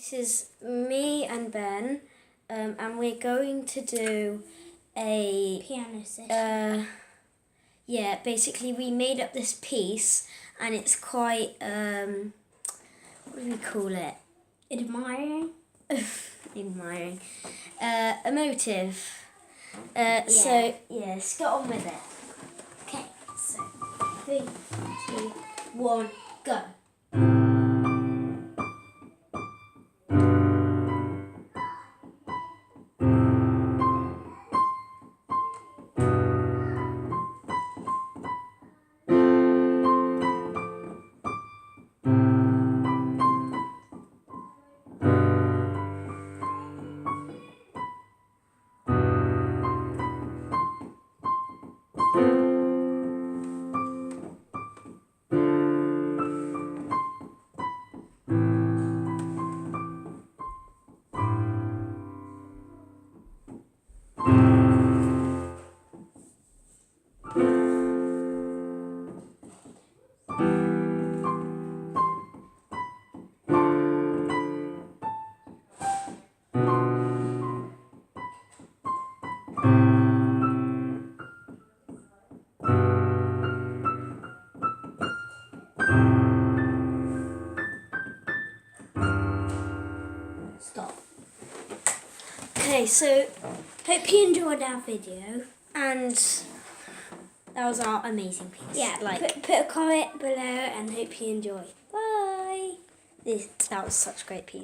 This is me and Ben, and we're going to do a piano session. Yeah, basically we made up this piece, and it's quite what do we call it? Admiring. Admiring. Emotive. Yeah. So yes, get on with it. Okay, so 3, 2, 1, go. Stop. Okay, so Hope you enjoyed our video. and that was our amazing piece. Yeah, put a comment below and hope you enjoy. Bye. That was such a great piece.